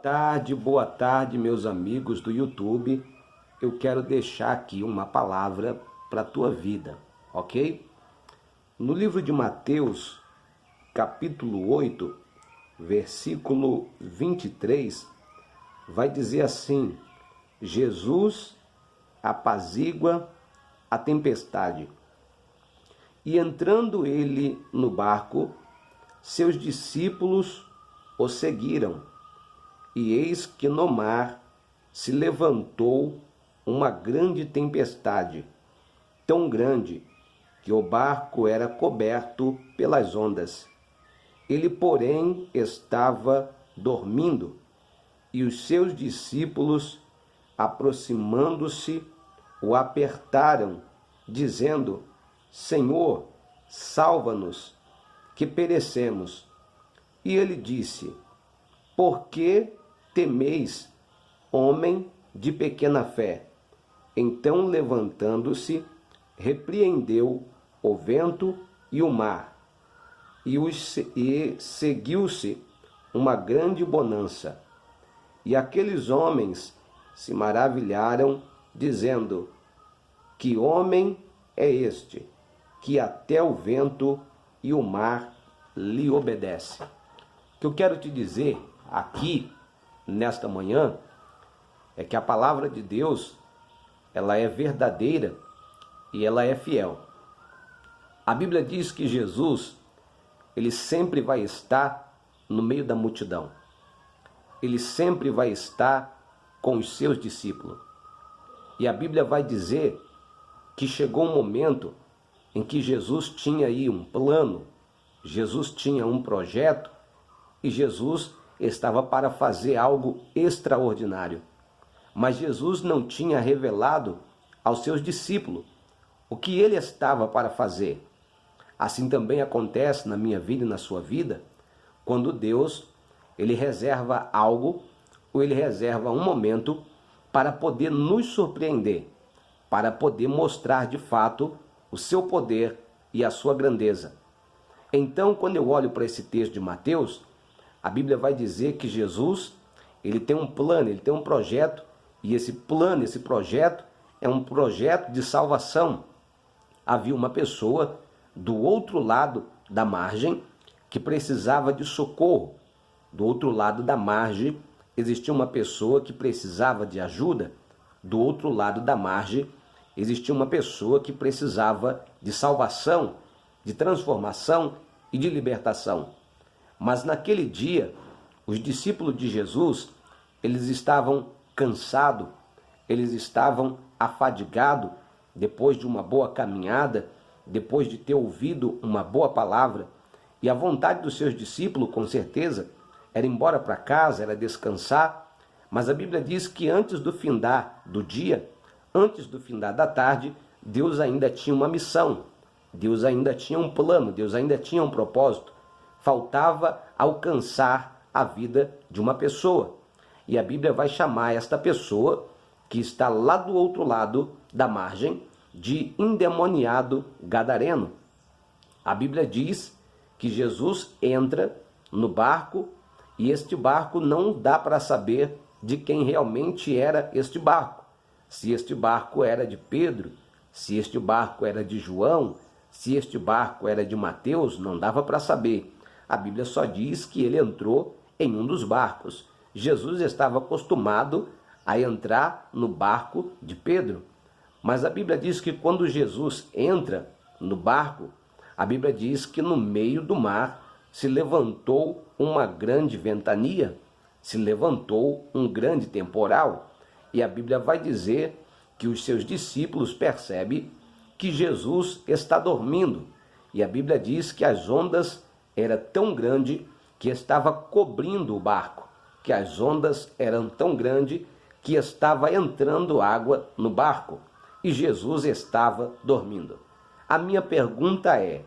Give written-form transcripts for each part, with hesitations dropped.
Boa tarde, meus amigos do YouTube. Eu quero deixar aqui uma palavra para a tua vida, ok? No livro de Mateus, capítulo 8, versículo 23, vai dizer assim: Jesus apazigua a tempestade. E entrando ele no barco, seus discípulos o seguiram. E eis que no mar se levantou uma grande tempestade, tão grande que o barco era coberto pelas ondas. Ele, porém, estava dormindo, e os seus discípulos, aproximando-se, o apertaram, dizendo: Senhor, salva-nos, que perecemos. E ele disse: Por que temeis, homem de pequena fé? Então, levantando-se, repreendeu o vento e o mar, e seguiu-se uma grande bonança. E aqueles homens se maravilharam, dizendo: Que homem é este, que até o vento e o mar lhe obedecem? O que eu quero te dizer aqui, nesta manhã, é que a palavra de Deus, ela é verdadeira e ela é fiel. A Bíblia diz que Jesus, ele sempre vai estar no meio da multidão. Ele sempre vai estar com os seus discípulos. E a Bíblia vai dizer que chegou um momento em que Jesus tinha aí um plano, Jesus tinha um projeto, e Jesus estava para fazer algo extraordinário. Mas Jesus não tinha revelado aos seus discípulos o que ele estava para fazer. Assim também acontece na minha vida e na sua vida, quando Deus, ele reserva algo, ou ele reserva um momento para poder nos surpreender, para poder mostrar de fato o seu poder e a sua grandeza. Então, quando eu olho para esse texto de Mateus, a Bíblia vai dizer que Jesus, ele tem um plano, ele tem um projeto, e esse plano, esse projeto é um projeto de salvação. Havia uma pessoa do outro lado da margem que precisava de socorro. Do outro lado da margem existia uma pessoa que precisava de ajuda. Do outro lado da margem existia uma pessoa que precisava de salvação, de transformação e de libertação. Mas naquele dia, os discípulos de Jesus, eles estavam cansados, eles estavam afadigados, depois de uma boa caminhada, depois de ter ouvido uma boa palavra. E a vontade dos seus discípulos, com certeza, era ir embora para casa, era descansar. Mas a Bíblia diz que antes do findar do dia, antes do findar da tarde, Deus ainda tinha uma missão, Deus ainda tinha um plano, Deus ainda tinha um propósito. Faltava alcançar a vida de uma pessoa. E a Bíblia vai chamar esta pessoa, que está lá do outro lado da margem, de endemoniado gadareno. A Bíblia diz que Jesus entra no barco, e este barco não dá para saber de quem realmente era este barco. Se este barco era de Pedro, se este barco era de João, se este barco era de Mateus, não dava para saber. A Bíblia só diz que ele entrou em um dos barcos. Jesus estava acostumado a entrar no barco de Pedro. Mas a Bíblia diz que quando Jesus entra no barco, a Bíblia diz que no meio do mar se levantou uma grande ventania, se levantou um grande temporal. E a Bíblia vai dizer que os seus discípulos percebem que Jesus está dormindo. E a Bíblia diz que as ondas era tão grande que estava cobrindo o barco, que as ondas eram tão grandes que estava entrando água no barco, e Jesus estava dormindo. A minha pergunta é: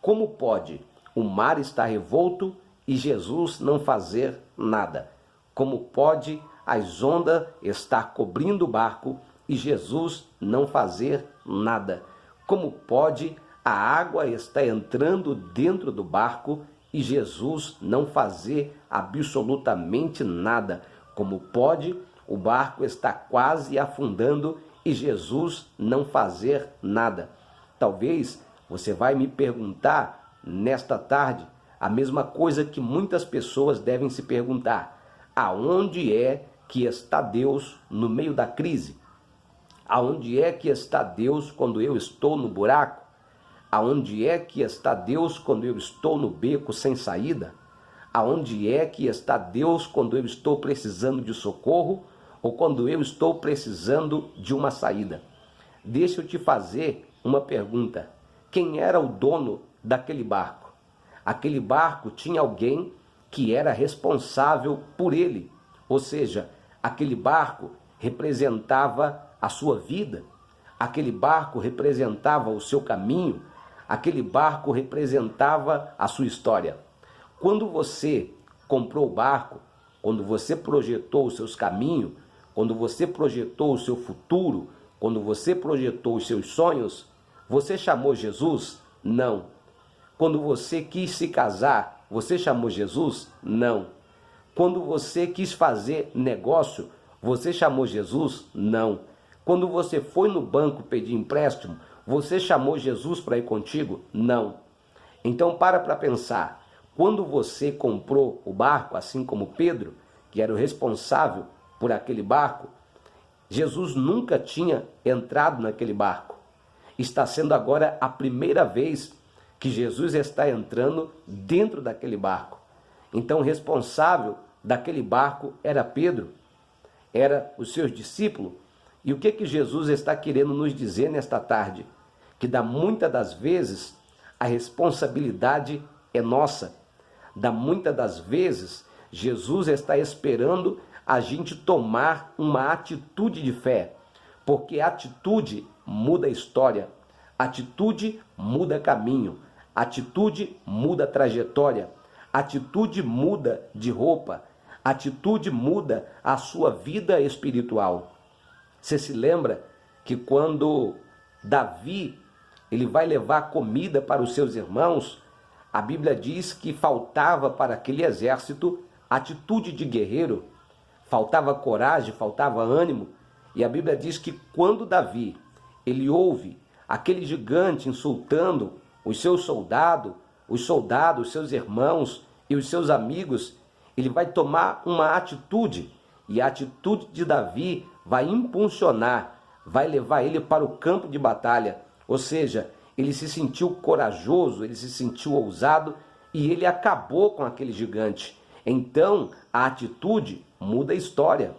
como pode o mar estar revolto e Jesus não fazer nada? Como pode as ondas estar cobrindo o barco e Jesus não fazer nada? Como pode a água estar entrando dentro do barco e Jesus não fazer absolutamente nada. Como pode o barco estar quase afundando e Jesus não fazer nada? Talvez você vai me perguntar nesta tarde a mesma coisa que muitas pessoas devem se perguntar: aonde é que está Deus no meio da crise? Aonde é que está Deus quando eu estou no buraco? Aonde é que está Deus quando eu estou no beco sem saída? Aonde é que está Deus quando eu estou precisando de socorro ou quando eu estou precisando de uma saída? Deixa eu te fazer uma pergunta. Quem era o dono daquele barco? Aquele barco tinha alguém que era responsável por ele. Ou seja, aquele barco representava a sua vida. Aquele barco representava o seu caminho. Aquele barco representava a sua história. Quando você comprou o barco, quando você projetou os seus caminhos, quando você projetou o seu futuro, quando você projetou os seus sonhos, você chamou Jesus? Não. Quando você quis se casar, você chamou Jesus? Não. Quando você quis fazer negócio, você chamou Jesus? Não. Quando você foi no banco pedir empréstimo, você chamou Jesus para ir contigo? Não. Então para pensar. Quando você comprou o barco, assim como Pedro, que era o responsável por aquele barco, Jesus nunca tinha entrado naquele barco. Está sendo agora a primeira vez que Jesus está entrando dentro daquele barco. Então o responsável daquele barco era Pedro, era os seus discípulos. E o que Jesus está querendo nos dizer nesta tarde? Que muitas das vezes a responsabilidade é nossa. Muitas das vezes Jesus está esperando a gente tomar uma atitude de fé, porque atitude muda a história, atitude muda caminho, atitude muda trajetória, atitude muda de roupa, atitude muda a sua vida espiritual. Você se lembra que quando Davi ele vai levar comida para os seus irmãos, a Bíblia diz que faltava para aquele exército atitude de guerreiro, faltava coragem, faltava ânimo. E a Bíblia diz que quando Davi ele ouve aquele gigante insultando os seus soldados, os seus irmãos e os seus amigos, ele vai tomar uma atitude. E a atitude de Davi vai impulsionar, vai levar ele para o campo de batalha. Ou seja, ele se sentiu corajoso, ele se sentiu ousado e ele acabou com aquele gigante. Então, a atitude muda a história.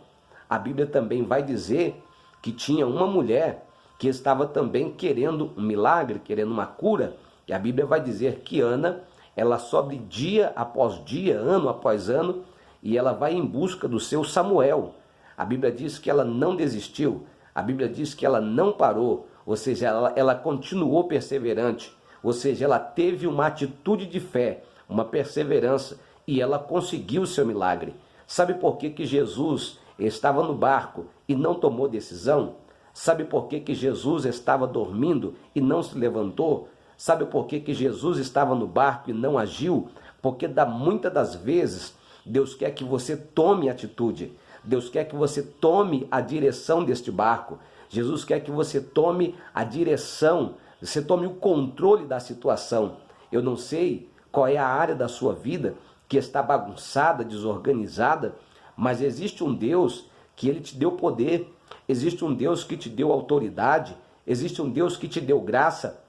A Bíblia também vai dizer que tinha uma mulher que estava também querendo um milagre, querendo uma cura. E a Bíblia vai dizer que Ana, ela sobe dia após dia, ano após ano, e ela vai em busca do seu Samuel. A Bíblia diz que ela não desistiu, a Bíblia diz que ela não parou, ou seja, ela continuou perseverante, ou seja, ela teve uma atitude de fé, uma perseverança, e ela conseguiu o seu milagre. Sabe por que Jesus estava no barco e não tomou decisão? Sabe por que Jesus estava dormindo e não se levantou? Sabe por que Jesus estava no barco e não agiu? Porque muitas das vezes Deus quer que você tome atitude. Deus quer que você tome a direção deste barco. Jesus quer que você tome a direção, você tome o controle da situação. Eu não sei qual é a área da sua vida que está bagunçada, desorganizada, mas existe um Deus que ele te deu poder, existe um Deus que te deu autoridade, existe um Deus que te deu graça.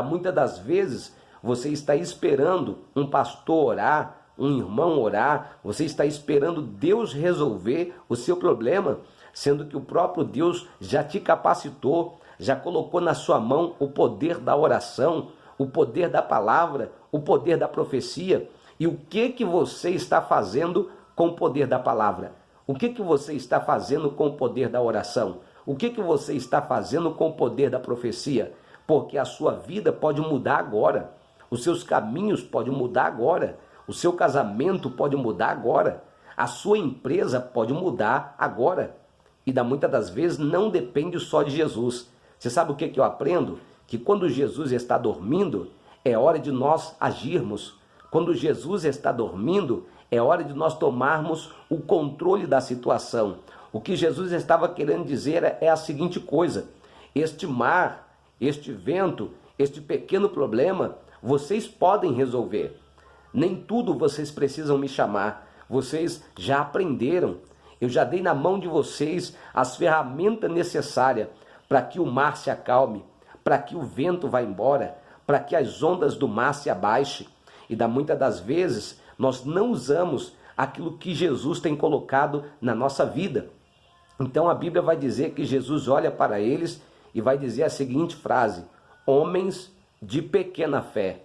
Muitas das vezes você está esperando um pastor orar, um irmão orar, você está esperando Deus resolver o seu problema, sendo que o próprio Deus já te capacitou, já colocou na sua mão o poder da oração, o poder da palavra, o poder da profecia. E o que você está fazendo com o poder da palavra? O que você está fazendo com o poder da oração? O que você está fazendo com o poder da profecia? Porque a sua vida pode mudar agora, os seus caminhos podem mudar agora, o seu casamento pode mudar agora, a sua empresa pode mudar agora. E muitas das vezes não depende só de Jesus. Você sabe o que eu aprendo? Que quando Jesus está dormindo, é hora de nós agirmos. Quando Jesus está dormindo, é hora de nós tomarmos o controle da situação. O que Jesus estava querendo dizer é a seguinte coisa: este mar, este vento, este pequeno problema, vocês podem resolver. Nem tudo vocês precisam me chamar. Vocês já aprenderam. Eu já dei na mão de vocês as ferramentas necessárias para que o mar se acalme, para que o vento vá embora, para que as ondas do mar se abaixem. E muitas das vezes nós não usamos aquilo que Jesus tem colocado na nossa vida. Então a Bíblia vai dizer que Jesus olha para eles e vai dizer a seguinte frase: homens de pequena fé,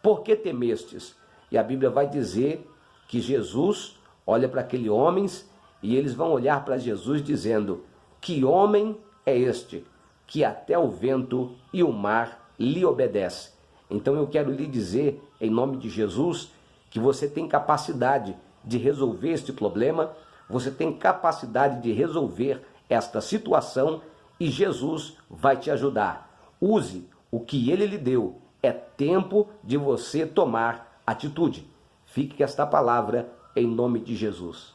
por que temestes? E a Bíblia vai dizer que Jesus olha para aqueles homens e eles vão olhar para Jesus dizendo: que homem é este, que até o vento e o mar lhe obedecem? Então eu quero lhe dizer, em nome de Jesus, que você tem capacidade de resolver este problema, você tem capacidade de resolver esta situação e Jesus vai te ajudar. Use o que Ele lhe deu, é tempo de você tomar atitude. Fique com esta palavra em nome de Jesus.